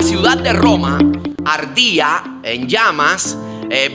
ciudad de Roma ardía en llamas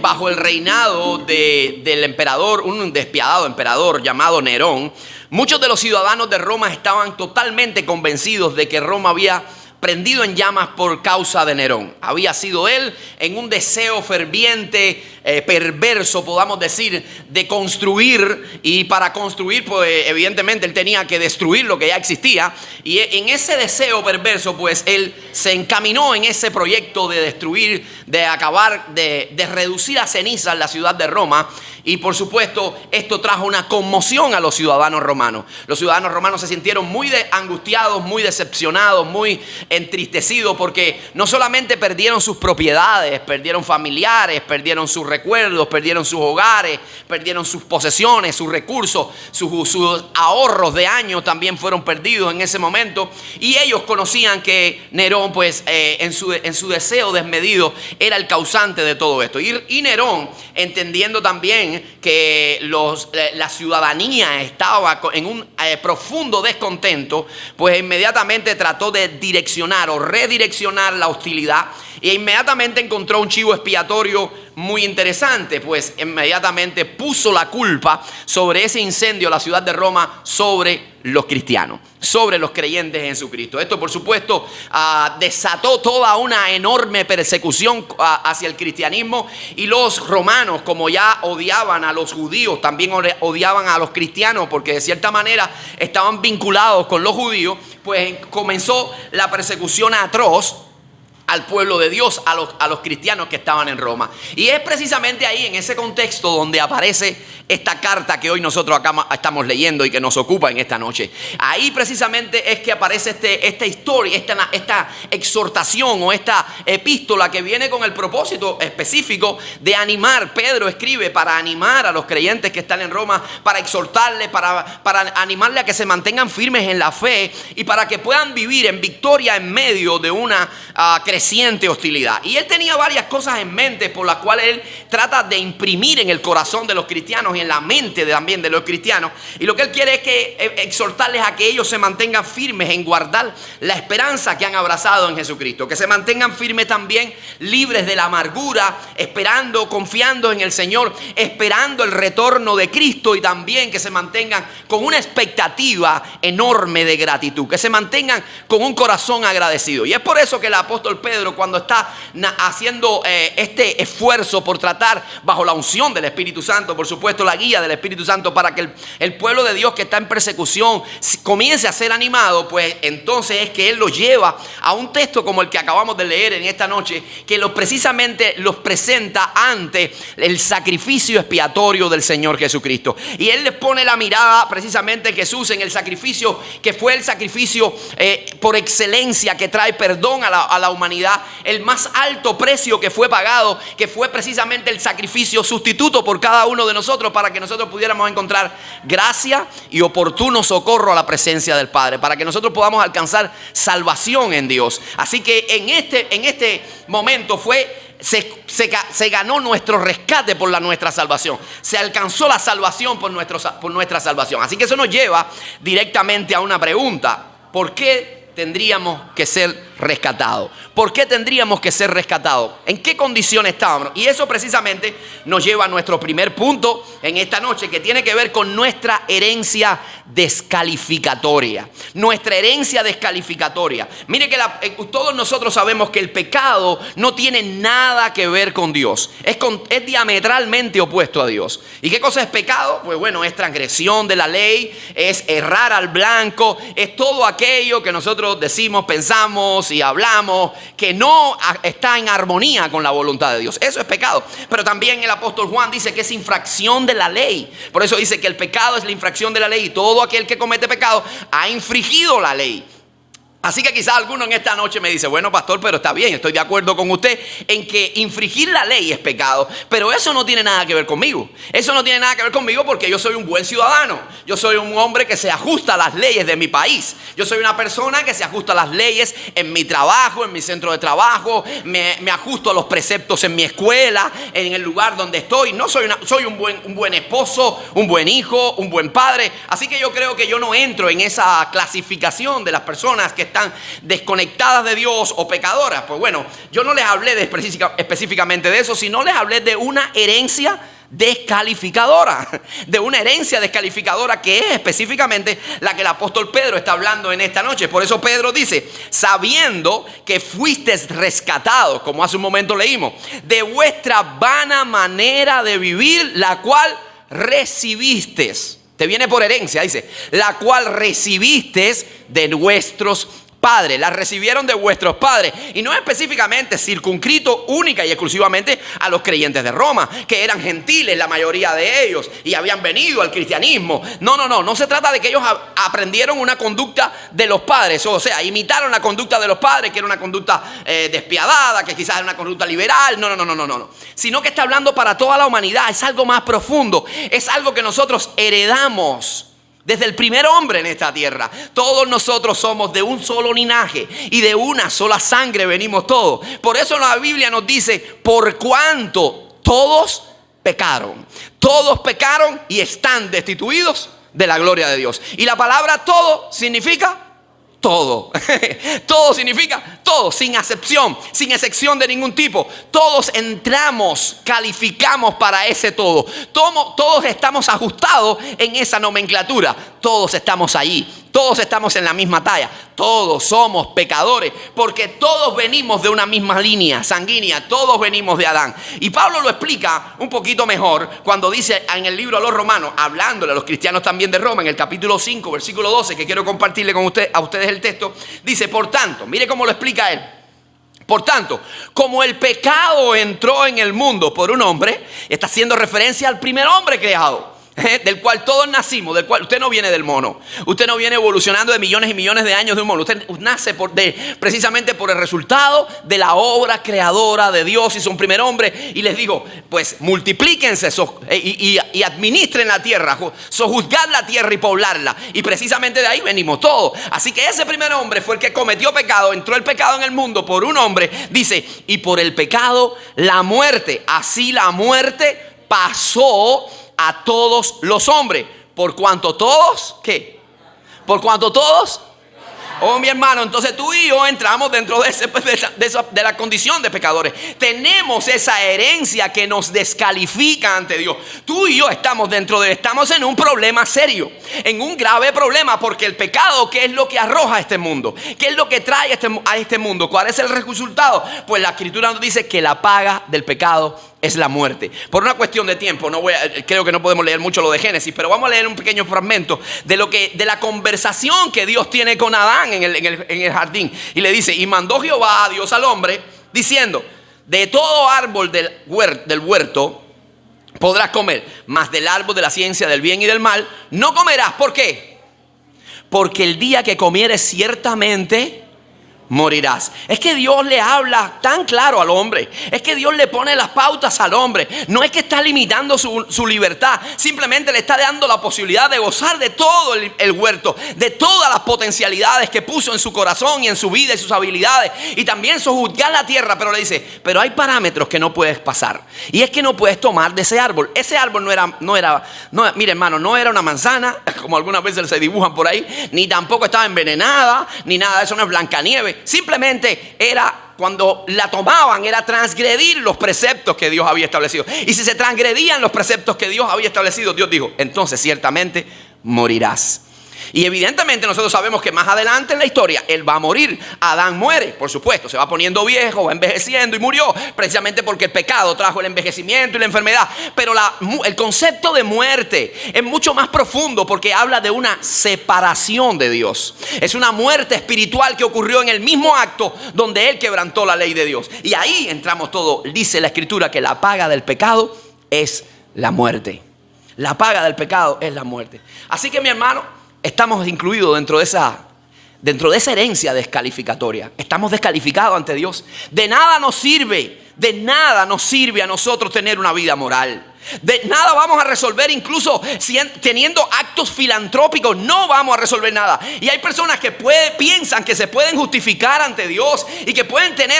bajo el reinado del emperador, un despiadado emperador llamado Nerón. Muchos de los ciudadanos de Roma estaban totalmente convencidos de que Roma había prendido en llamas por causa de Nerón. Había sido él en un deseo ferviente, perverso, podamos decir, de construir. Y para construir, pues evidentemente él tenía que destruir lo que ya existía. Y en ese deseo perverso, pues él se encaminó en ese proyecto de destruir, de acabar, de reducir a cenizas la ciudad de Roma. Y por supuesto, esto trajo una conmoción a los ciudadanos romanos. Los ciudadanos romanos se sintieron muy angustiados, muy decepcionados, muy entristecidos, porque no solamente perdieron sus propiedades, perdieron familiares, perdieron sus recuerdos, perdieron sus hogares, perdieron sus posesiones, sus recursos, sus ahorros de años también fueron perdidos en ese momento. Y ellos conocían que Nerón, pues en su deseo desmedido, era el causante de todo esto. Y Nerón, entendiendo también que la ciudadanía estaba en un profundo descontento, pues inmediatamente trató de direccionar o redireccionar la hostilidad, e inmediatamente encontró un chivo expiatorio muy interesante, pues inmediatamente puso la culpa sobre ese incendio a la ciudad de Roma sobre los cristianos, sobre los creyentes en Jesucristo. Esto, por supuesto, desató toda una enorme persecución hacia el cristianismo, y los romanos, como ya odiaban a los judíos, también odiaban a los cristianos, porque de cierta manera estaban vinculados con los judíos. Pues comenzó la persecución atroz al pueblo de Dios, a los cristianos que estaban en Roma. Y es precisamente ahí, en ese contexto, donde aparece esta carta que hoy nosotros acá estamos leyendo y que nos ocupa en esta noche. Ahí precisamente es que aparece esta historia, esta exhortación o esta epístola, que viene con el propósito específico de animar. Pedro escribe para animar a los creyentes que están en Roma, para exhortarles, para animarles a que se mantengan firmes en la fe y para que puedan vivir en victoria en medio de una creciente hostilidad. Y él tenía varias cosas en mente por las cuales él trata de imprimir en el corazón de los cristianos y en la mente también de los cristianos. Y lo que él quiere es que exhortarles a que ellos se mantengan firmes en guardar la esperanza que han abrazado en Jesucristo, que se mantengan firmes también, libres de la amargura, esperando, confiando en el Señor, esperando el retorno de Cristo, y también que se mantengan con una expectativa enorme de gratitud, que se mantengan con un corazón agradecido. Y es por eso que el apóstol Pedro, cuando está haciendo este esfuerzo por tratar bajo la unción del Espíritu Santo, por supuesto la guía del Espíritu Santo, para que el pueblo de Dios que está en persecución comience a ser animado, pues entonces es que él los lleva a un texto como el que acabamos de leer en esta noche, que precisamente los presenta ante el sacrificio expiatorio del Señor Jesucristo. Y él les pone la mirada precisamente en Jesús, en el sacrificio que fue el sacrificio por excelencia, que trae perdón a la humanidad, el más alto precio que fue pagado, que fue precisamente el sacrificio sustituto por cada uno de nosotros, para que nosotros pudiéramos encontrar gracia y oportuno socorro a la presencia del Padre, para que nosotros podamos alcanzar salvación en Dios. Así que en este momento se ganó nuestro rescate por nuestra salvación. Se alcanzó la salvación por nuestra salvación. Así que eso nos lleva directamente a una pregunta: ¿por qué tendríamos que ser rescatados? ¿Por qué tendríamos que ser rescatados? ¿En qué condiciones estábamos? Y eso precisamente nos lleva a nuestro primer punto en esta noche, que tiene que ver con nuestra herencia descalificatoria. Nuestra herencia descalificatoria. Mire que todos nosotros sabemos que el pecado no tiene nada que ver con Dios. Es diametralmente opuesto a Dios. ¿Y qué cosa es pecado? Pues bueno, es transgresión de la ley, es errar al blanco, es todo aquello que nosotros decimos, pensamos y hablamos que no está en armonía con la voluntad de Dios. Eso es pecado. Pero también el apóstol Juan dice que es infracción de la ley. Por eso dice que el pecado es la infracción de la ley, y todo aquel que comete pecado ha infringido la ley. Así que quizás alguno en esta noche me dice: bueno, pastor, pero está bien, estoy de acuerdo con usted en que infringir la ley es pecado, pero eso no tiene nada que ver conmigo. Eso no tiene nada que ver conmigo, porque yo soy un buen ciudadano. Yo soy un hombre que se ajusta a las leyes de mi país. Yo soy una persona que se ajusta a las leyes en mi trabajo, en mi centro de trabajo. Me ajusto a los preceptos en mi escuela, en el lugar donde estoy. No soy un buen esposo, un buen hijo, un buen padre. Así que yo creo que yo no entro en esa clasificación de las personas que están están desconectadas de Dios o pecadoras. Pues bueno, yo no les hablé específicamente de eso, sino les hablé de una herencia descalificadora, de una herencia descalificadora que es específicamente la que el apóstol Pedro está hablando en esta noche. Por eso Pedro dice, sabiendo que fuisteis rescatados, como hace un momento leímos, de vuestra vana manera de vivir, la cual recibisteis. Te viene por herencia, dice, la cual recibisteis de vuestros padres, la recibieron de vuestros padres, y no específicamente circunscrito única y exclusivamente a los creyentes de Roma, que eran gentiles la mayoría de ellos y habían venido al cristianismo. No se trata de que ellos aprendieron una conducta de los padres, o sea, imitaron la conducta de los padres, que era una conducta despiadada, que quizás era una conducta liberal. No, sino que está hablando para toda la humanidad. Es algo más profundo, es algo que nosotros heredamos desde el primer hombre en esta tierra. Todos nosotros somos de un solo linaje y de una sola sangre venimos todos. Por eso la Biblia nos dice, por cuanto todos pecaron y están destituidos de la gloria de Dios. Y la palabra todo significa todo. Todo significa todo, sin excepción de ningún tipo. Todos entramos, calificamos para ese todo. Todos estamos ajustados en esa nomenclatura. Todos estamos allí. Todos estamos en la misma talla. Todos somos pecadores porque todos venimos de una misma línea sanguínea. Todos venimos de Adán. Y Pablo lo explica un poquito mejor cuando dice en el libro a los Romanos, hablándole a los cristianos también de Roma, en el capítulo 5, versículo 12, que quiero compartirle con a ustedes el texto. Dice, por tanto, mire cómo lo explica él. Por tanto, como el pecado entró en el mundo por un hombre, está haciendo referencia al primer hombre creado, del cual todos nacimos, del cual usted no viene del mono, usted no viene evolucionando de millones y millones de años de un mono, usted nace precisamente por el resultado de la obra creadora de Dios. Hizo un primer hombre y les dijo, pues multiplíquense y administren la tierra, sojuzgar la tierra y poblarla, y precisamente de ahí venimos todos. Así que ese primer hombre fue el que cometió pecado, entró el pecado en el mundo por un hombre, dice, y por el pecado la muerte, así la muerte pasó a todos los hombres, por cuanto todos, ¿qué? Por cuanto todos, oh mi hermano, entonces tú y yo entramos dentro de la condición de pecadores. Tenemos esa herencia que nos descalifica ante Dios. Tú y yo estamos en un problema serio, en un grave problema, porque el pecado, ¿qué es lo que arroja a este mundo? ¿Qué es lo que trae a este mundo? ¿Cuál es el resultado? Pues la Escritura nos dice que la paga del pecado es la muerte. Por una cuestión de tiempo, creo que no podemos leer mucho lo de Génesis, pero vamos a leer un pequeño fragmento de la conversación que Dios tiene con Adán en el jardín. Y le dice, y mandó Jehová a Dios al hombre, diciendo, de todo árbol del huerto podrás comer, mas del árbol de la ciencia del bien y del mal no comerás. ¿Por qué? Porque el día que comieres ciertamente morirás. Es que Dios le habla tan claro al hombre. Es que Dios le pone las pautas al hombre. No es que está limitando su libertad. Simplemente le está dando la posibilidad de gozar de todo el huerto, de todas las potencialidades que puso en su corazón y en su vida y sus habilidades. Y también sojuzgar la tierra. Pero le dice, pero hay parámetros que no puedes pasar. Y es que no puedes tomar de ese árbol. Ese árbol mire hermano, no era una manzana, como algunas veces se dibujan por ahí. Ni tampoco estaba envenenada, ni nada de eso. No es Blancanieves. Simplemente era, cuando la tomaban, era transgredir los preceptos que Dios había establecido. Y si se transgredían los preceptos que Dios había establecido, Dios dijo, entonces ciertamente morirás. Y evidentemente nosotros sabemos que más adelante en la historia él va a morir. Adán muere, por supuesto, se va poniendo viejo, va envejeciendo y murió, precisamente porque el pecado trajo el envejecimiento y la enfermedad. Pero el concepto de muerte es mucho más profundo, porque habla de una separación de Dios. Es una muerte espiritual que ocurrió en el mismo acto donde él quebrantó la ley de Dios. Y ahí entramos todo. Dice la Escritura que la paga del pecado es la muerte. La paga del pecado es la muerte. Así que mi hermano, estamos incluidos dentro de esa herencia descalificatoria. Estamos descalificados ante Dios. De nada nos sirve a nosotros tener una vida moral. De nada vamos a resolver, incluso teniendo actos filantrópicos, no vamos a resolver nada. Y hay personas que piensan que se pueden justificar ante Dios y que pueden ser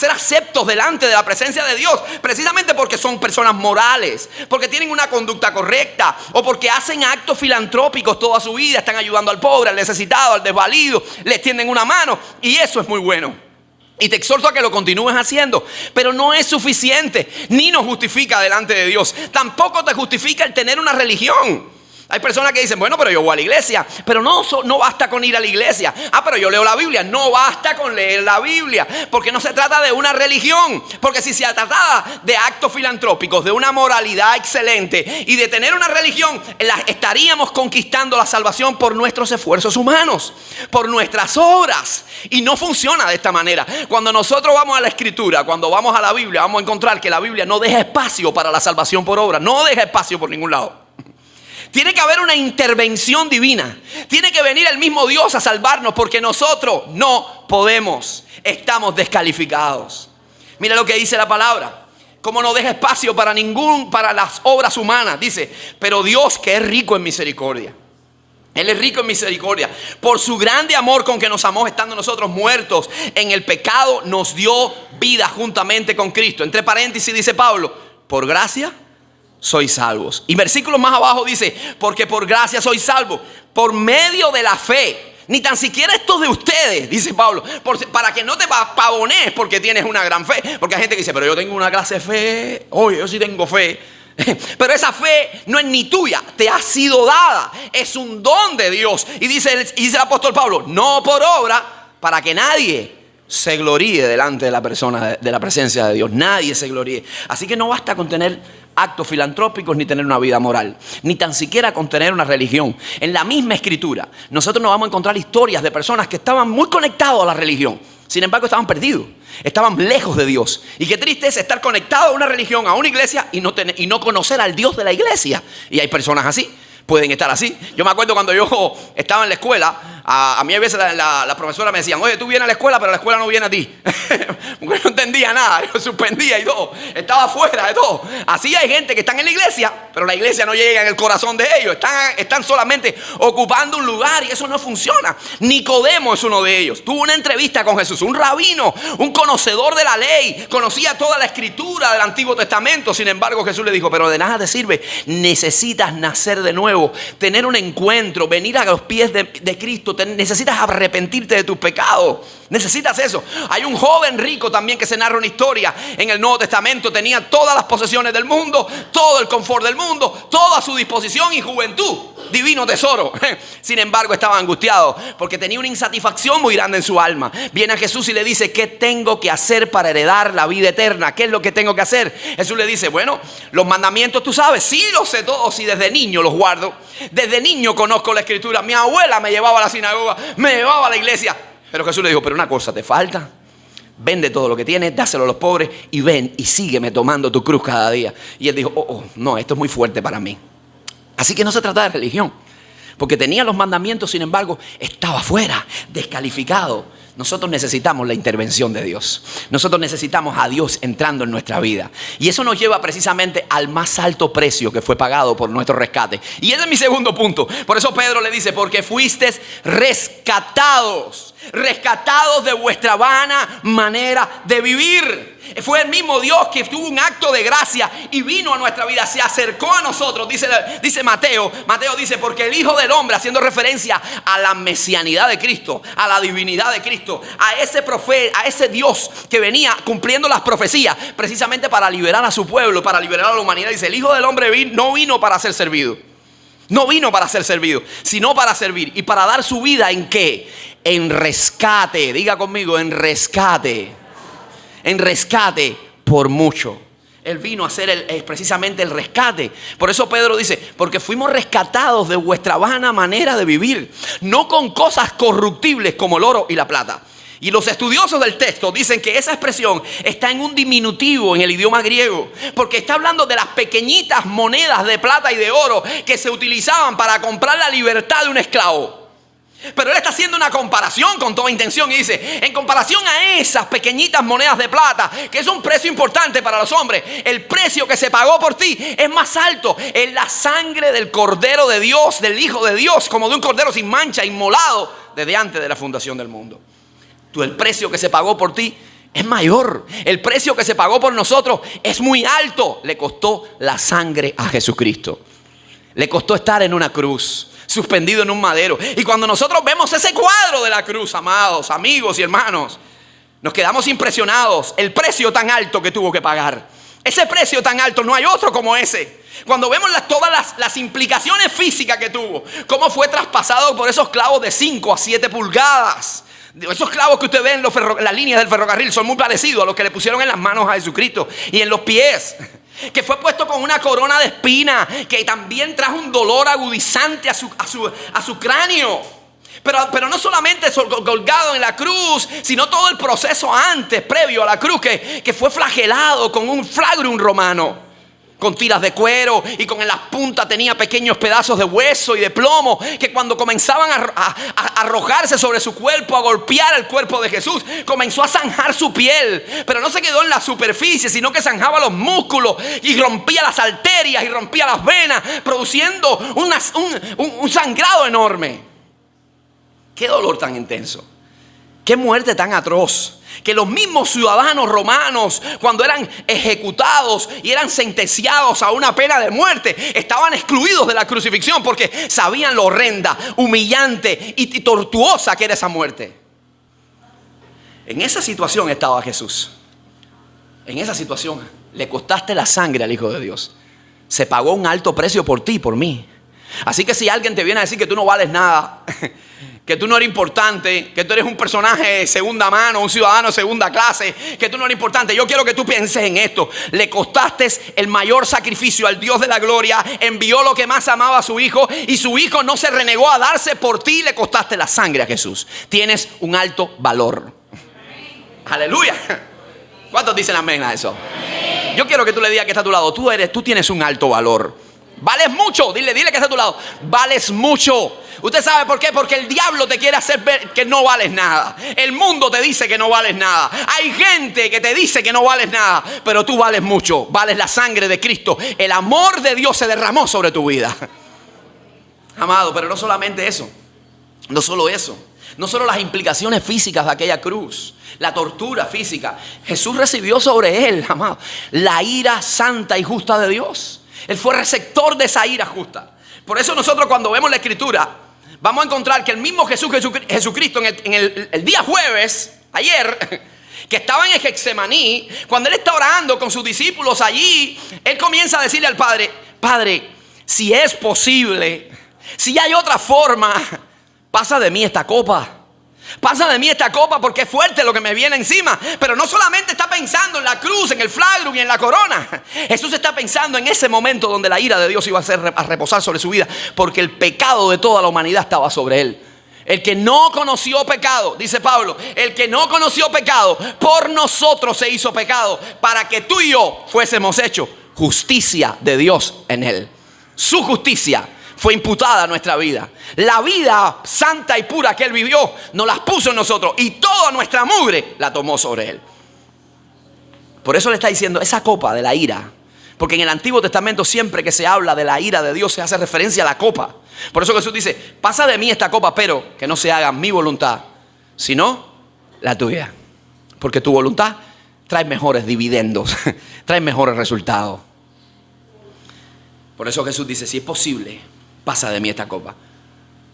aceptos delante de la presencia de Dios, precisamente porque son personas morales, porque tienen una conducta correcta, o porque hacen actos filantrópicos toda su vida, están ayudando al pobre, al necesitado, al desvalido, les tienden una mano, y eso es muy bueno. Y te exhorto a que lo continúes haciendo, pero no es suficiente, ni nos justifica delante de Dios. Tampoco te justifica el tener una religión. Hay personas que dicen, bueno, pero yo voy a la iglesia, pero no basta con ir a la iglesia. Pero yo leo la Biblia. No basta con leer la Biblia, porque no se trata de una religión. Porque si se tratara de actos filantrópicos, de una moralidad excelente y de tener una religión, estaríamos conquistando la salvación por nuestros esfuerzos humanos, por nuestras obras. Y no funciona de esta manera. Cuando nosotros vamos a la Escritura, cuando vamos a la Biblia, vamos a encontrar que la Biblia no deja espacio para la salvación por obra. No deja espacio por ningún lado. Tiene que haber una intervención divina. Tiene que venir el mismo Dios a salvarnos, porque nosotros no podemos. Estamos descalificados. Mira lo que dice la palabra. Como no deja espacio para las obras humanas. Dice, pero Dios, que es rico en misericordia. Él es rico en misericordia. Por su grande amor con que nos amó, estando nosotros muertos en el pecado, nos dio vida juntamente con Cristo. Entre paréntesis dice Pablo, por gracia sois salvos. Y versículos más abajo dice, porque por gracia sois salvos, por medio de la fe. Ni tan siquiera esto de ustedes, dice Pablo, para que no te pavones porque tienes una gran fe. Porque hay gente que dice, pero yo tengo una clase de fe. Oye, yo sí tengo fe. Pero esa fe no es ni tuya, te ha sido dada. Es un don de Dios. Y dice el apóstol Pablo, no por obra, para que nadie se gloríe delante de la persona, de la presencia de Dios. Nadie se gloríe. Así que no basta con tener actos filantrópicos ni tener una vida moral, ni tan siquiera con tener una religión. En la misma Escritura nosotros nos vamos a encontrar historias de personas que estaban muy conectados a la religión, sin embargo estaban perdidos, estaban lejos de Dios. Y qué triste es estar conectado a una religión, a una iglesia, y no conocer al Dios de la iglesia. Y hay personas así, pueden estar así. Yo me acuerdo cuando yo estaba en la escuela, a mí a veces la profesora me decían, oye, tú vienes a la escuela, pero la escuela no viene a ti. Porque no entendía nada, yo suspendía y todo, estaba fuera de todo. Así hay gente que están en la iglesia, pero la iglesia no llega en el corazón de ellos. Están solamente ocupando un lugar, y eso no funciona. Nicodemo es uno de ellos. Tuvo una entrevista con Jesús, un rabino, un conocedor de la ley, conocía toda la escritura del Antiguo Testamento. Sin embargo, Jesús le dijo, pero de nada te sirve, necesitas nacer de nuevo, tener un encuentro, venir a los pies de Cristo. Necesitas arrepentirte de tus pecados. Necesitas eso. Hay un joven rico también que se narra una historia en el Nuevo Testamento. Tenía todas las posesiones del mundo, todo el confort del mundo, todo a su disposición y juventud, divino tesoro. Sin embargo, estaba angustiado porque tenía una insatisfacción muy grande en su alma. Viene a Jesús y le dice, ¿qué tengo que hacer para heredar la vida eterna? ¿Qué es lo que tengo que hacer? Jesús le dice, bueno, los mandamientos tú sabes. Sí, los sé todos y desde niño los guardo. Desde niño conozco la escritura. Mi abuela me llevaba a la sinagoga, me llevaba a la iglesia. Pero Jesús le dijo, pero una cosa te falta. Vende todo lo que tienes, dáselo a los pobres y ven y sígueme tomando tu cruz cada día. Y él dijo, no, esto es muy fuerte para mí. Así que no se trata de religión, porque tenía los mandamientos, sin embargo, estaba fuera, descalificado. Nosotros necesitamos la intervención de Dios. Nosotros necesitamos a Dios entrando en nuestra vida. Y eso nos lleva precisamente al más alto precio que fue pagado por nuestro rescate. Y ese es mi segundo punto. Por eso Pedro le dice, porque fuisteis rescatados de vuestra vana manera de vivir. Fue el mismo Dios que tuvo un acto de gracia y vino a nuestra vida, se acercó a nosotros. Dice Mateo dice, porque el Hijo del Hombre, haciendo referencia a la mesianidad de Cristo, a la divinidad de Cristo, a ese profeta, a ese Dios que venía cumpliendo las profecías precisamente para liberar a su pueblo, para liberar a la humanidad. Dice, el Hijo del Hombre no vino para ser servido. No vino para ser servido, sino para servir y para dar su vida ¿en qué? En rescate. Diga conmigo, en rescate. En rescate por mucho. Él vino a hacer precisamente el rescate. Por eso Pedro dice, porque fuimos rescatados de vuestra vana manera de vivir, no con cosas corruptibles como el oro y la plata. Y los estudiosos del texto dicen que esa expresión está en un diminutivo en el idioma griego, porque está hablando de las pequeñitas monedas de plata y de oro que se utilizaban para comprar la libertad de un esclavo. Pero él está haciendo una comparación con toda intención y dice, en comparación a esas pequeñitas monedas de plata, que es un precio importante para los hombres, el precio que se pagó por ti es más alto. Es la sangre del Cordero de Dios, del Hijo de Dios, como de un cordero sin mancha, inmolado desde antes de la fundación del mundo. El precio que se pagó por ti es mayor. El precio que se pagó por nosotros es muy alto. Le costó la sangre a Jesucristo. Le costó estar en una cruz, suspendido en un madero. Y cuando nosotros vemos ese cuadro de la cruz, amados, amigos y hermanos, nos quedamos impresionados. El precio tan alto que tuvo que pagar. Ese precio tan alto, no hay otro como ese. Cuando vemos todas las implicaciones físicas que tuvo, cómo fue traspasado por esos clavos de 5 a 7 pulgadas. Esos clavos que usted ve en las líneas del ferrocarril son muy parecidos a los que le pusieron en las manos a Jesucristo y en los pies. Que fue puesto con una corona de espina, que también trajo un dolor agudizante a su cráneo. Pero no solamente colgado en la cruz, sino todo el proceso antes, previo a la cruz, que fue flagelado con un flagrum romano, con tiras de cuero, y en las puntas tenía pequeños pedazos de hueso y de plomo, que cuando comenzaban a arrojarse sobre su cuerpo, a golpear el cuerpo de Jesús, comenzó a zanjar su piel. Pero no se quedó en la superficie, sino que zanjaba los músculos y rompía las arterias y rompía las venas, produciendo un sangrado enorme. Qué dolor tan intenso, qué muerte tan atroz, que los mismos ciudadanos romanos, cuando eran ejecutados y eran sentenciados a una pena de muerte, estaban excluidos de la crucifixión porque sabían lo horrenda, humillante y tortuosa que era esa muerte. En esa situación estaba Jesús. En esa situación le costaste la sangre al Hijo de Dios. Se pagó un alto precio por ti y por mí. Así que si alguien te viene a decir que tú no vales nada, que tú no eres importante, que tú eres un personaje de segunda mano, un ciudadano de segunda clase, que tú no eres importante, yo quiero que tú pienses en esto. Le costaste el mayor sacrificio al Dios de la gloria, envió lo que más amaba a su Hijo, y su Hijo no se renegó a darse por ti. Le costaste la sangre a Jesús. Tienes un alto valor. Aleluya. ¿Cuántos dicen amén a eso? Yo quiero que tú le digas que está a tu lado, tú tienes un alto valor. Vales mucho. Dile que está a tu lado. Vales mucho. ¿Usted sabe por qué? Porque el diablo te quiere hacer ver que no vales nada. El mundo te dice que no vales nada. Hay gente que te dice que no vales nada. Pero tú vales mucho. Vales la sangre de Cristo. El amor de Dios se derramó sobre tu vida. Amado, pero no solamente eso. No solo eso. No solo las implicaciones físicas de aquella cruz, la tortura física. Jesús recibió sobre él, amado, la ira santa y justa de Dios. Él fue receptor de esa ira justa. Por eso nosotros, cuando vemos la Escritura, vamos a encontrar que el mismo Jesucristo en el día jueves, ayer, que estaba en el Getsemaní, cuando él está orando con sus discípulos allí, él comienza a decirle al Padre: Padre, si es posible, si hay otra forma, pasa de mí esta copa. Pasa de mí esta copa, porque es fuerte lo que me viene encima. Pero no solamente está pensando en la cruz, en el flagrum y en la corona. Jesús está pensando en ese momento donde la ira de Dios iba a reposar sobre su vida, porque el pecado de toda la humanidad estaba sobre él. El que no conoció pecado, dice Pablo, el que no conoció pecado, por nosotros se hizo pecado, para que tú y yo fuésemos hechos justicia de Dios en él. Su justicia fue imputada a nuestra vida. La vida santa y pura que él vivió, nos las puso en nosotros, y toda nuestra mugre la tomó sobre él. Por eso le está diciendo esa copa de la ira. Porque en el Antiguo Testamento, siempre que se habla de la ira de Dios, se hace referencia a la copa. Por eso Jesús dice: pasa de mí esta copa, pero que no se haga mi voluntad, sino la tuya. Porque tu voluntad trae mejores dividendos, trae mejores resultados. Por eso Jesús dice: si es posible, pasa de mí esta copa.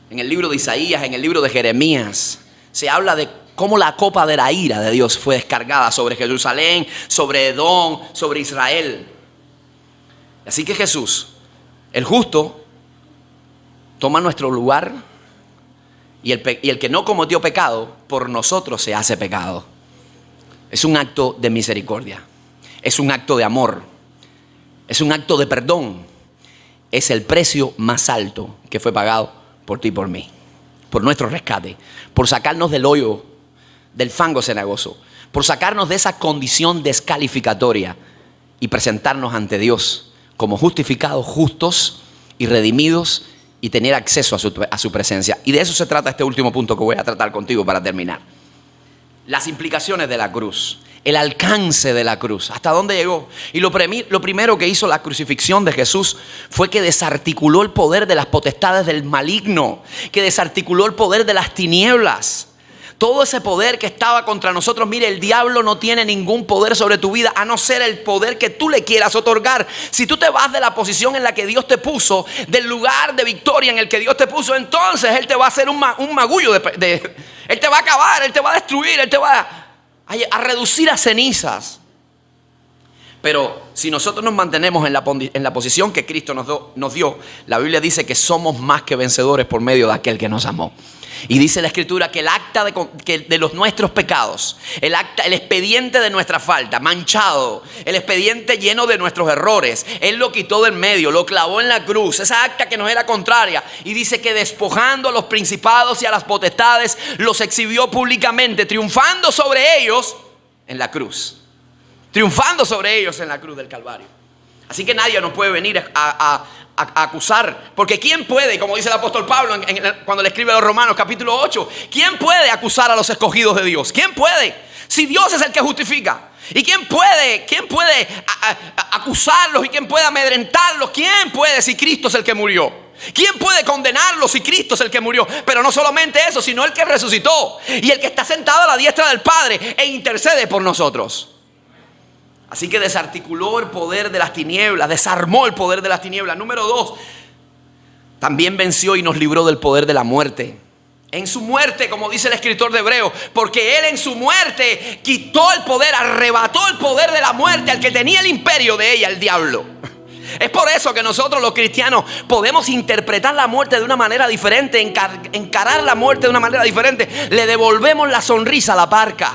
En el libro de Isaías, en el libro de Jeremías, se habla de cómo la copa de la ira de Dios fue descargada sobre Jerusalén, sobre Edom, sobre Israel. Así que Jesús, el justo, toma nuestro lugar, y el que no cometió pecado, por nosotros se hace pecado. Es un acto de misericordia, es un acto de amor, es un acto de perdón. Es el precio más alto que fue pagado por ti y por mí, por nuestro rescate, por sacarnos del hoyo, del fango cenagoso, por sacarnos de esa condición descalificatoria y presentarnos ante Dios como justificados, justos y redimidos y tener acceso a su presencia. Y de eso se trata este último punto que voy a tratar contigo para terminar. Las implicaciones de la cruz, el alcance de la cruz, hasta dónde llegó. Y lo primero que hizo la crucifixión de Jesús fue que desarticuló el poder de las potestades del maligno, que desarticuló el poder de las tinieblas. Todo ese poder que estaba contra nosotros. Mire, el diablo no tiene ningún poder sobre tu vida, a no ser el poder que tú le quieras otorgar. Si tú te vas de la posición en la que Dios te puso, del lugar de victoria en el que Dios te puso, entonces Él te va a hacer un magullo Él te va a acabar, Él te va a destruir, Él te va a reducir a cenizas. Pero si nosotros nos mantenemos en la posición que Cristo nos dio, la Biblia dice que somos más que vencedores por medio de aquel que nos amó. Y dice la Escritura que el acta de los nuestros pecados, el expediente de nuestra falta, manchado, el expediente lleno de nuestros errores, Él lo quitó del medio, lo clavó en la cruz, esa acta que nos era contraria. Y dice que despojando a los principados y a las potestades, los exhibió públicamente, triunfando sobre ellos en la cruz. Triunfando sobre ellos en la cruz del Calvario. Así que nadie nos puede venir a acusar, porque ¿quién puede? Como dice el apóstol Pablo cuando le escribe a los Romanos capítulo 8, ¿quién puede acusar a los escogidos de Dios? ¿Quién puede? Si Dios es el que justifica. ¿Y quién puede acusarlos? ¿Y quién puede amedrentarlos? ¿Quién puede si Cristo es el que murió? ¿Quién puede condenarlos si Cristo es el que murió? Pero no solamente eso, sino el que resucitó y el que está sentado a la diestra del Padre e intercede por nosotros. Así que desarticuló el poder de las tinieblas, desarmó el poder de las tinieblas. Número 2, también venció y nos libró del poder de la muerte. En su muerte, como dice el escritor de Hebreos, porque Él en su muerte quitó el poder, arrebató el poder de la muerte al que tenía el imperio de ella, el diablo. Es por eso que nosotros los cristianos podemos interpretar la muerte de una manera diferente, encarar la muerte de una manera diferente. Le devolvemos la sonrisa a la parca.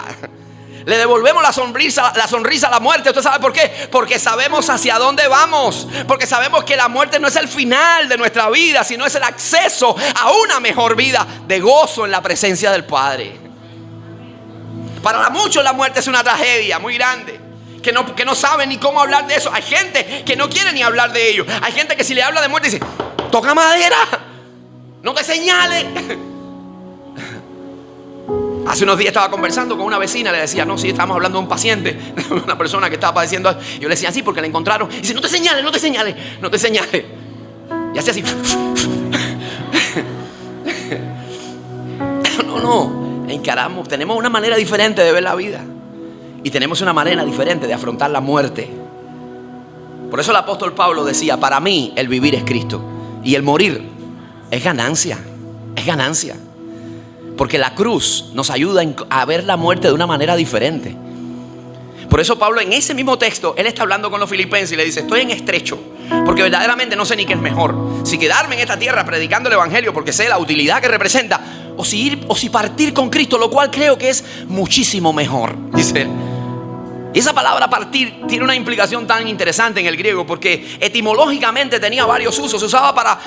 Le devolvemos la sonrisa a la muerte. ¿Usted sabe por qué? Porque sabemos hacia dónde vamos. Porque sabemos que la muerte no es el final de nuestra vida, sino es el acceso a una mejor vida de gozo en la presencia del Padre. Para muchos la muerte es una tragedia muy grande, que no saben ni cómo hablar de eso. Hay gente que no quiere ni hablar de ello. Hay gente que si le habla de muerte dice: toca madera, no te señales. Hace unos días estaba conversando con una vecina, le decía, no, sí, estábamos hablando de un paciente, una persona que estaba padeciendo. Yo le decía, sí, porque la encontraron. Y dice, no te señales, no te señales, no te señales. Y hacía así. No, encaramos, tenemos una manera diferente de ver la vida. Y tenemos una manera diferente de afrontar la muerte. Por eso el apóstol Pablo decía, para mí el vivir es Cristo y el morir es ganancia, es ganancia. Porque la cruz nos ayuda a ver la muerte de una manera diferente. Por eso Pablo en ese mismo texto, él está hablando con los filipenses y le dice, estoy en estrecho, porque verdaderamente no sé ni qué es mejor. Si quedarme en esta tierra predicando el evangelio porque sé la utilidad que representa, o si partir con Cristo, lo cual creo que es muchísimo mejor, dice él. Y esa palabra partir tiene una implicación tan interesante en el griego, porque etimológicamente tenía varios usos. Se usaba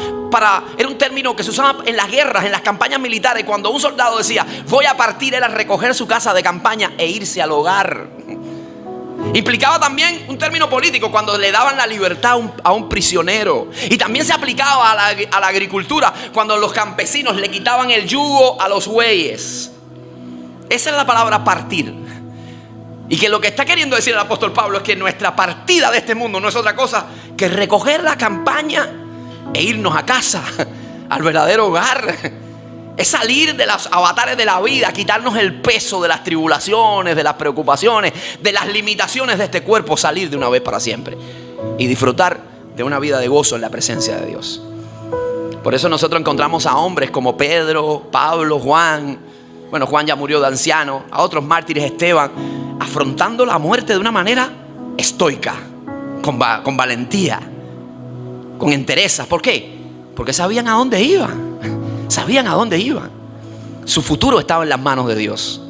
era un término que se usaba en las guerras, en las campañas militares. Cuando un soldado decía voy a partir, era recoger su casa de campaña e irse al hogar. Implicaba también un término político, cuando le daban la libertad a un prisionero. Y también se aplicaba a la agricultura, cuando los campesinos le quitaban el yugo a los bueyes. Esa es la palabra partir. Y que lo que está queriendo decir el apóstol Pablo es que nuestra partida de este mundo no es otra cosa que recoger la campaña e irnos a casa, al verdadero hogar. Es salir de los avatares de la vida, quitarnos el peso de las tribulaciones, de las preocupaciones, de las limitaciones de este cuerpo, salir de una vez para siempre y disfrutar de una vida de gozo en la presencia de Dios. Por eso nosotros encontramos a hombres como Pedro, Pablo, Juan. Bueno, Juan ya murió de anciano. A otros mártires, Esteban, afrontando la muerte de una manera estoica, con valentía, con entereza. ¿Por qué? Porque sabían a dónde iban. Sabían a dónde iban. Su futuro estaba en las manos de Dios.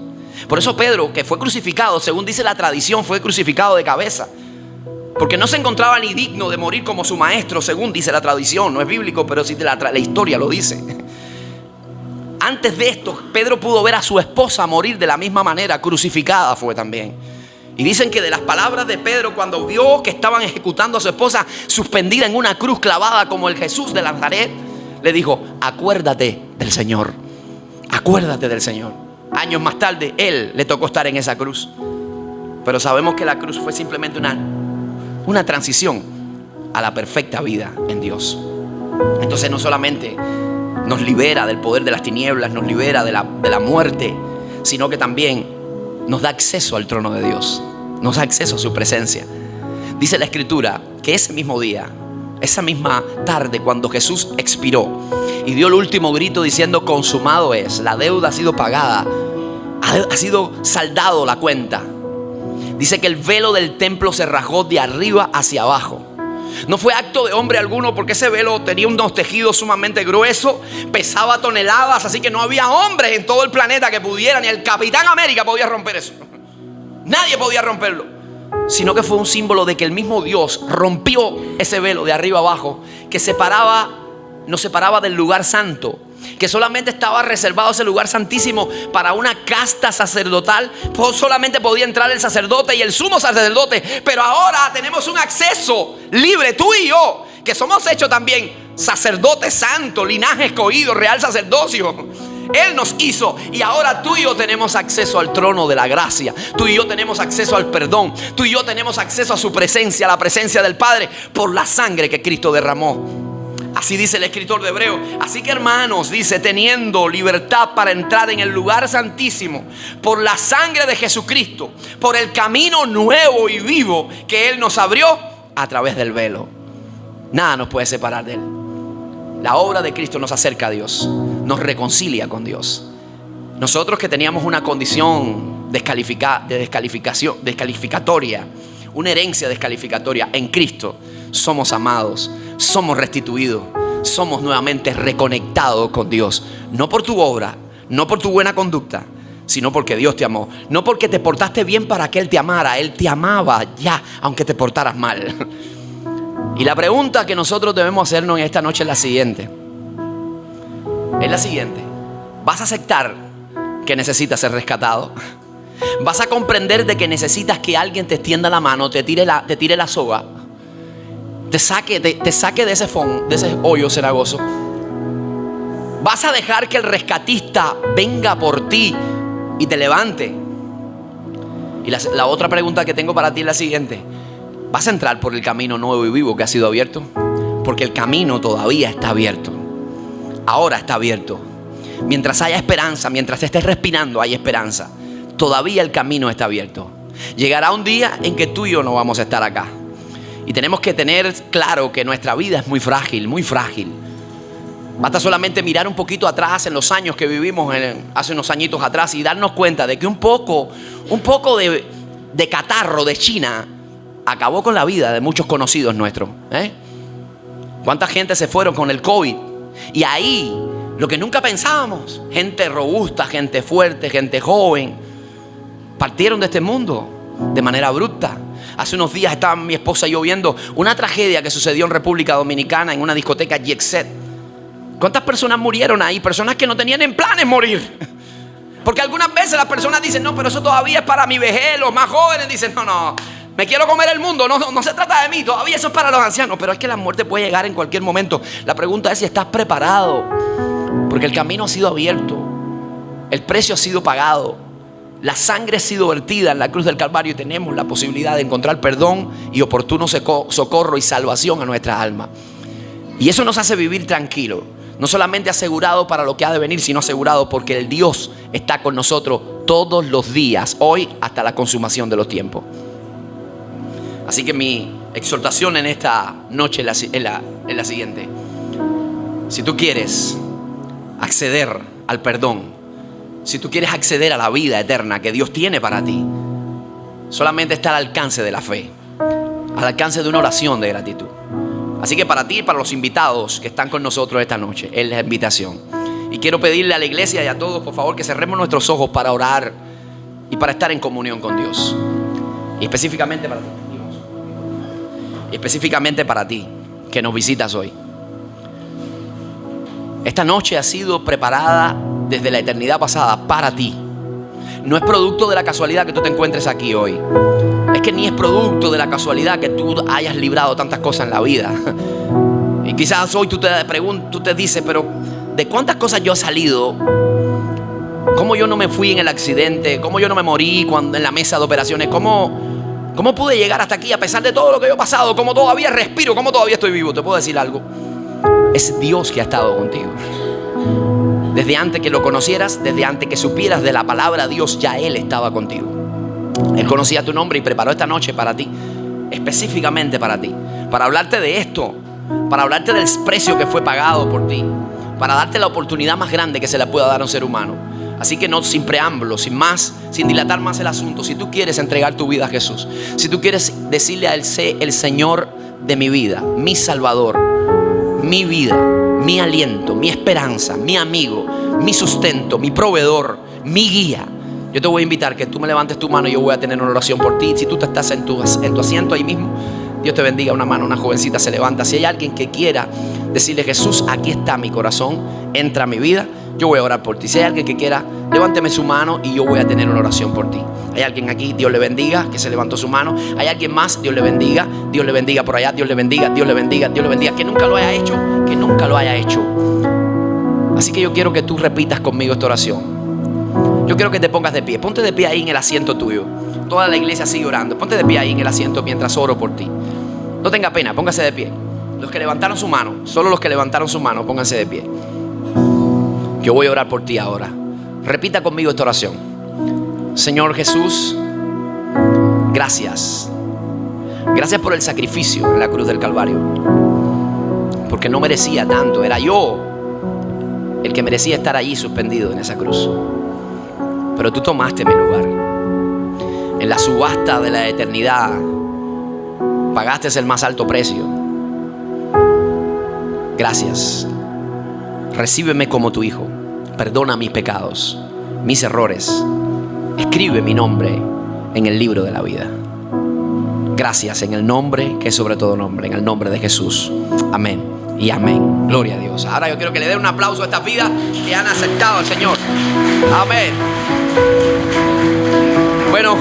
Por eso Pedro, que fue crucificado, según dice la tradición, fue crucificado de cabeza, porque no se encontraba ni digno de morir como su maestro, según dice la tradición. No es bíblico, pero sí la historia lo dice. Antes de esto, Pedro pudo ver a su esposa morir de la misma manera, crucificada fue también. Y dicen que de las palabras de Pedro, cuando vio que estaban ejecutando a su esposa suspendida en una cruz clavada como el Jesús de Nazaret, le dijo: acuérdate del Señor. Acuérdate del Señor. Años más tarde, él le tocó estar en esa cruz. Pero sabemos que la cruz fue simplemente una transición a la perfecta vida en Dios. Entonces no solamente nos libera del poder de las tinieblas, nos libera de la muerte, sino que también nos da acceso al trono de Dios, nos da acceso a su presencia. Dice la Escritura que ese mismo día, esa misma tarde, cuando Jesús expiró y dio el último grito diciendo: consumado es, la deuda ha sido pagada, ha sido saldado la cuenta. Dice que el velo del templo se rasgó de arriba hacia abajo. No fue acto de hombre alguno, porque ese velo tenía unos tejidos sumamente gruesos, pesaba toneladas, así que no había hombres en todo el planeta que pudieran, ni el Capitán América podía romper eso. Nadie podía romperlo. Sino que fue un símbolo de que el mismo Dios rompió ese velo de arriba abajo, que nos separaba del lugar santo, que solamente estaba reservado ese lugar santísimo para una casta sacerdotal. Solamente podía entrar el sacerdote y el sumo sacerdote. Pero ahora tenemos un acceso libre, tú y yo, que somos hechos también sacerdotes santos, linaje escogido, real sacerdocio. Él nos hizo, y ahora tú y yo tenemos acceso al trono de la gracia. Tú y yo tenemos acceso al perdón. Tú y yo tenemos acceso a su presencia, a la presencia del Padre, por la sangre que Cristo derramó. Así dice el escritor de Hebreo. Así que, hermanos, dice: teniendo libertad para entrar en el lugar santísimo por la sangre de Jesucristo, por el camino nuevo y vivo que Él nos abrió a través del velo. Nada nos puede separar de Él. La obra de Cristo nos acerca a Dios, nos reconcilia con Dios. Nosotros que teníamos una condición descalificatoria, una herencia descalificatoria, en Cristo somos amados, somos restituidos, somos nuevamente reconectados con Dios. No por tu obra, no por tu buena conducta, sino porque Dios te amó. No porque te portaste bien para que Él te amara. Él te amaba ya, aunque te portaras mal. Y la pregunta que nosotros debemos hacernos en esta noche es la siguiente. ¿Vas a aceptar que necesitas ser rescatado? ¿Vas a comprender de que necesitas que alguien te extienda la mano, te tire la soga, te saque de ese hoyo cenagoso? ¿Vas a dejar que el rescatista venga por ti y te levante? Y la otra pregunta que tengo para ti es la siguiente: ¿vas a entrar por el camino nuevo y vivo que ha sido abierto? Porque el camino todavía está abierto. Ahora está abierto. Mientras haya esperanza, mientras estés respirando, hay esperanza. Todavía el camino está abierto. Llegará un día en que tú y yo no vamos a estar acá. Y tenemos que tener claro que nuestra vida es muy frágil, muy frágil. Basta solamente mirar un poquito atrás en los años que vivimos hace unos añitos atrás y darnos cuenta de que un poco de catarro de China acabó con la vida de muchos conocidos nuestros. ¿Cuánta gente se fueron con el COVID? Y ahí, lo que nunca pensábamos, gente robusta, gente fuerte, gente joven, partieron de este mundo de manera abrupta. Hace unos días estaban mi esposa y yo viendo una tragedia que sucedió en República Dominicana, en una discoteca Jet Set. ¿Cuántas personas murieron ahí? Personas que no tenían en planes morir. Porque algunas veces las personas dicen: no, pero eso todavía es para mi vejez. Los más jóvenes dicen: no, me quiero comer el mundo, no se trata de mí, todavía eso es para los ancianos. Pero es que la muerte puede llegar en cualquier momento. La pregunta es si estás preparado, porque el camino ha sido abierto, el precio ha sido pagado, la sangre ha sido vertida en la cruz del Calvario, y tenemos la posibilidad de encontrar perdón y oportuno socorro y salvación a nuestra alma. Y eso nos hace vivir tranquilo, no solamente asegurado para lo que ha de venir, sino asegurado porque el Dios está con nosotros todos los días, hoy hasta la consumación de los tiempos. Así que mi exhortación en esta noche es la siguiente: si tú quieres acceder al perdón, si tú quieres acceder a la vida eterna que Dios tiene para ti, solamente está al alcance de la fe, al alcance de una oración de gratitud. Así que para ti y para los invitados que están con nosotros esta noche, es la invitación. Y quiero pedirle a la iglesia y a todos, por favor, que cerremos nuestros ojos para orar y para estar en comunión con Dios. Y específicamente para ti, que nos visitas hoy. Esta noche ha sido preparada desde la eternidad pasada para ti. No es producto de la casualidad que tú te encuentres aquí hoy. Es que ni es producto de la casualidad que tú hayas librado tantas cosas en la vida y quizás hoy tú te dices, pero ¿de cuántas cosas yo he salido? ¿Cómo yo no me fui en el accidente? ¿Cómo yo no me morí en la mesa de operaciones? ¿Cómo pude llegar hasta aquí a pesar de todo lo que yo he pasado? ¿Cómo todavía respiro? ¿Cómo todavía estoy vivo? Te puedo decir algo. Es Dios que ha estado contigo. Desde antes que lo conocieras, desde antes que supieras de la palabra Dios, ya Él estaba contigo. Él conocía tu nombre y preparó esta noche para ti, específicamente para ti, para hablarte de esto, para hablarte del precio que fue pagado por ti, para darte la oportunidad más grande que se le pueda dar a un ser humano. Así que no, sin preámbulo, sin dilatar más el asunto, si tú quieres entregar tu vida a Jesús, si tú quieres decirle a Él: sé el Señor de mi vida, mi Salvador, mi vida, mi aliento, mi esperanza, mi amigo, mi sustento, mi proveedor, mi guía, yo te voy a invitar que tú me levantes tu mano y yo voy a tener una oración por ti. Si tú te estás en tu asiento ahí mismo, Dios te bendiga. Una mano, una jovencita se levanta. Si hay alguien que quiera decirle: Jesús, aquí está mi corazón, entra a mi vida, yo voy a orar por ti. Si hay alguien que quiera, levánteme su mano y yo voy a tener una oración por ti. Hay alguien aquí, Dios le bendiga, que se levantó su mano. Hay alguien más, Dios le bendiga por allá, Dios le bendiga, Dios le bendiga, Dios le bendiga. Que nunca lo haya hecho, que nunca lo haya hecho. Así que yo quiero que tú repitas conmigo esta oración. Yo quiero que te pongas de pie. Ponte de pie ahí en el asiento tuyo. Toda la iglesia sigue orando. Ponte de pie ahí en el asiento mientras oro por ti. No tenga pena, póngase de pie. Los que levantaron su mano, solo los que levantaron su mano, pónganse de pie. Yo voy a orar por ti ahora. Repita conmigo esta oración. Señor Jesús, gracias. Gracias por el sacrificio en la cruz del Calvario. Porque no merecía tanto. Era yo el que merecía estar allí suspendido en esa cruz. Pero tú tomaste mi lugar. En la subasta de la eternidad pagaste el más alto precio. Gracias. Recíbeme como tu hijo. Perdona mis pecados, mis errores. Escribe mi nombre en el libro de la vida. Gracias, en el nombre que es sobre todo nombre, en el nombre de Jesús. Amén y amén. Gloria a Dios. Ahora yo quiero que le den un aplauso a estas vidas que han aceptado al Señor. Amén. Bueno,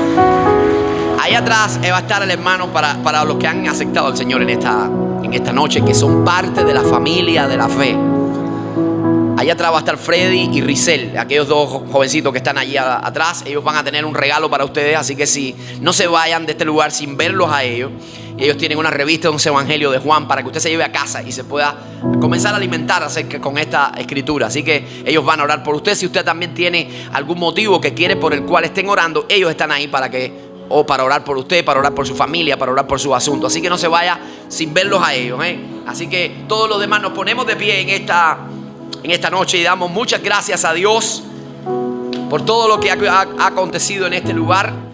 ahí atrás va a estar el hermano para los que han aceptado al Señor en esta noche, que son parte de la familia de la fe. Allá atrás va a estar Freddy y Rizel, aquellos dos jovencitos que están allí atrás. Ellos van a tener un regalo para ustedes, así que si no se vayan de este lugar sin verlos a ellos. Ellos tienen una revista de un evangelio de Juan para que usted se lleve a casa y se pueda comenzar a alimentar con esta escritura. Así que ellos van a orar por usted. Si usted también tiene algún motivo que quiere por el cual estén orando, ellos están ahí para orar por usted, para orar por su familia, para orar por su asunto. Así que no se vaya sin verlos a ellos, Así que todos los demás nos ponemos de pie en esta noche y damos muchas gracias a Dios por todo lo que ha acontecido en este lugar.